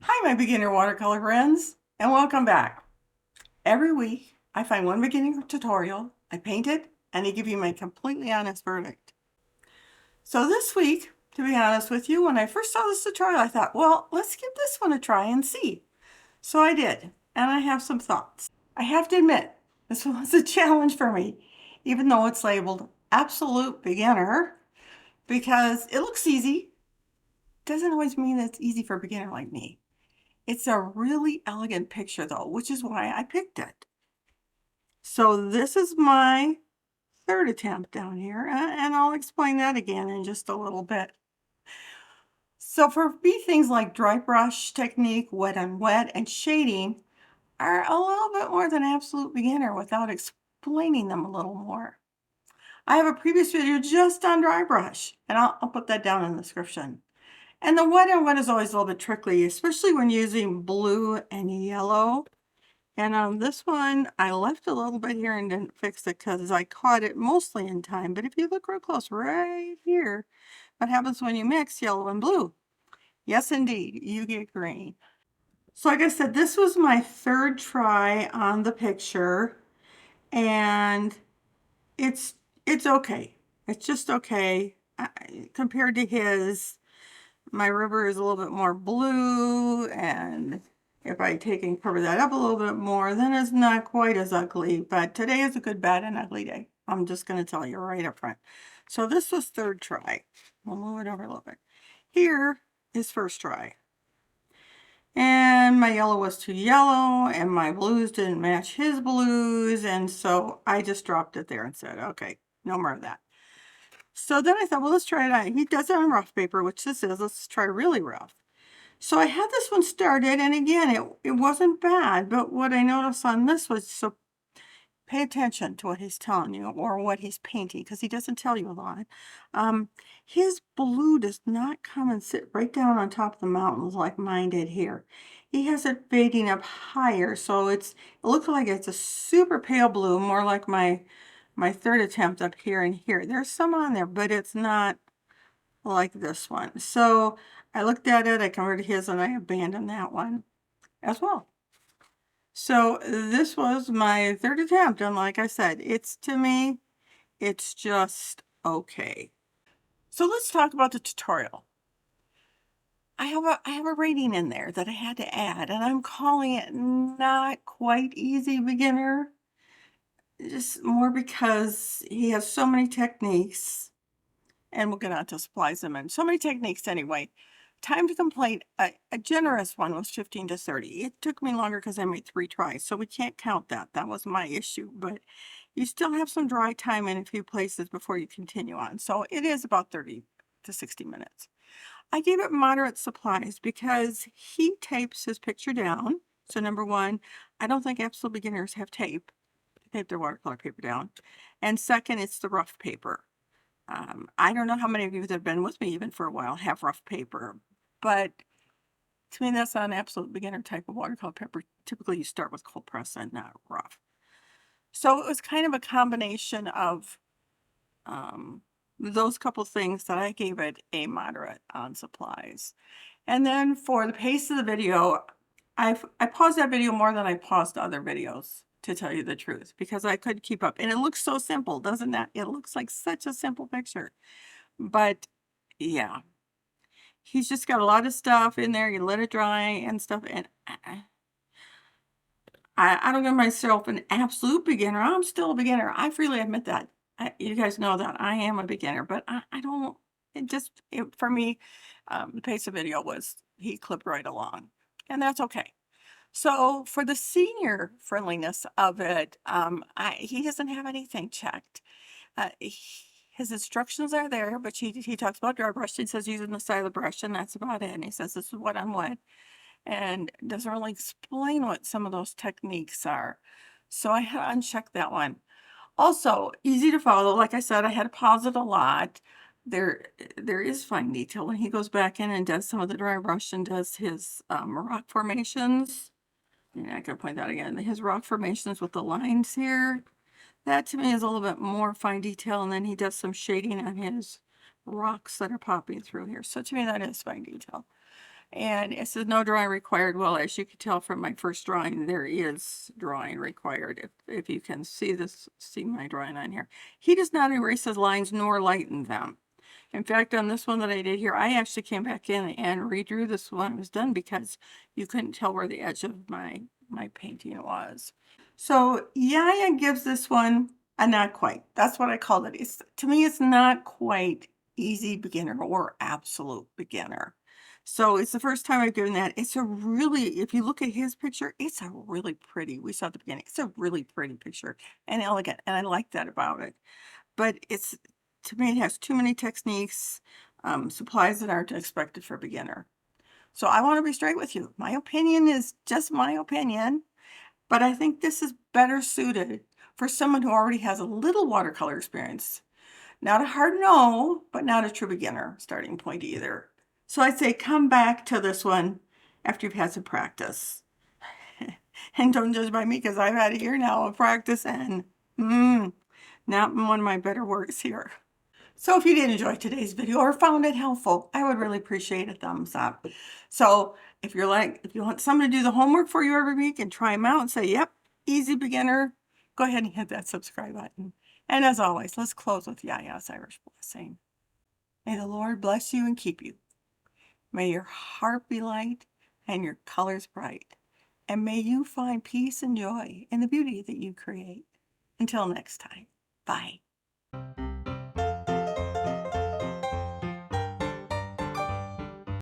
Hi, my beginner watercolor friends, and welcome back. Every week, I find one beginning tutorial, I paint it, and I give you my completely honest verdict. So this week, to be honest with you, when I first saw this tutorial, I thought, well, let's give this one a try and see. So I did, and I have some thoughts. I have to admit, this was a challenge for me, even though it's labeled absolute beginner, because it looks easy. Doesn't always mean it's easy for a beginner like me. It's a really elegant picture though, which is why I picked it. So this is my third attempt down here, and I'll explain that again in just a little bit. So for me, things like dry brush technique, wet on wet, and shading are a little bit more than absolute beginner without explaining them a little more. I have a previous video just on dry brush, and I'll put that down in the description. And the wet on wet is always a little bit tricky, especially when using blue and yellow. And on this one, I left a little bit here and didn't fix it because I caught it mostly in time. But if you look real close right here, what happens when you mix yellow and blue? Yes, indeed, you get green. So like I said, this was my third try on the picture, and it's it's okay. It's just okay. Compared to his, my river is a little bit more blue, and if I take and cover that up a little bit more, then it's not quite as ugly. But today is a good, bad, and ugly day. I'm just going to tell you right up front. So this was third try. We'll move it over a little bit. Here is first try. And my yellow was too yellow, and my blues didn't match his blues, and so I just dropped it there and said, okay, no more of that. So then I thought, well, let's try it on. He does it on rough paper, which this is. Let's try really rough. So I had this one started, and again, it wasn't bad, but what I noticed on this was, so pay attention to what he's telling you or what he's painting, because he doesn't tell you a lot. His blue does not come and sit right down on top of the mountains like mine did here. He has it fading up higher, so it looks like it's a super pale blue, more like my third attempt up here and here. There's some on there, but it's not like this one. So I looked at it, I converted his, and I abandoned that one as well. So this was my third attempt, and like I said, to me, it's just okay. So let's talk about the tutorial. I have a rating in there that I had to add, and I'm calling it not quite easy beginner. Just more because he has so many techniques, and we'll get on to supplies in a minute. So many techniques anyway. Time to complete, a generous one was 15 to 30. It took me longer because I made 3 tries, so we can't count that. That was my issue, but you still have some dry time in a few places before you continue on. So it is about 30 to 60 minutes. I gave it moderate supplies because he tapes his picture down. So number one, I don't think absolute beginners have tape to tape their watercolor paper down. And second, it's the rough paper. I don't know how many of you that have been with me even for a while have rough paper, but to me, that's not an absolute beginner type of watercolor paper. Typically, you start with cold press and not rough. So it was kind of a combination of those couple things that I gave it a moderate on supplies. And then for the pace of the video, I paused that video more than I paused other videos, to tell you the truth, because I couldn't keep up. And it looks so simple, doesn't that? It looks like such a simple picture. But yeah, he's just got a lot of stuff in there. You let it dry and stuff. And I don't give myself an absolute beginner. I'm still a beginner. I freely admit that. You guys know that I am a beginner, but I don't, for me, the pace of video was, he clipped right along, and that's okay. So for the senior friendliness of it, he doesn't have anything checked. His instructions are there, but he talks about dry brush. He says using the side of the brush, and that's about it. And he says this is what I'm wet, and doesn't really explain what some of those techniques are. So I had to uncheck that one. Also, easy to follow. Like I said, I had to pause it a lot. There is fine detail when he goes back in and does some of the dry brush and does his rock formations. Yeah, I could point that again. His rock formations with the lines here. That to me is a little bit more fine detail, and then he does some shading on his rocks that are popping through here. So to me, that is fine detail. And it says no drawing required. Well, as you can tell from my first drawing, there is drawing required. If you can see this, see my drawing on here. He does not erase his lines nor lighten them. In fact, on this one that I did here, I actually came back in and redrew this when it was done because you couldn't tell where the edge of my painting was. So YaYa gives this one a not quite. That's what I called it. To me, it's not quite easy beginner or absolute beginner. So it's the first time I've given that. It's a really, if you look at his picture, it's a really pretty, we saw at the beginning, it's a really pretty picture and elegant. And I like that about it. But it's, to me, it has too many techniques, supplies that aren't expected for a beginner. So I want to be straight with you. My opinion is just my opinion, but I think this is better suited for someone who already has a little watercolor experience. Not a hard no, but not a true beginner starting point either. So I'd say come back to this one after you've had some practice. And don't judge by me because I've had a year now of practice and not one of my better works here. So if you did enjoy today's video or found it helpful, I would really appreciate a thumbs up. So if you want someone to do the homework for you every week and try them out and say, yep, easy beginner, go ahead and hit that subscribe button. And as always, let's close with YaYa's Irish blessing. May the Lord bless you and keep you. May your heart be light and your colors bright. And may you find peace and joy in the beauty that you create. Until next time, bye.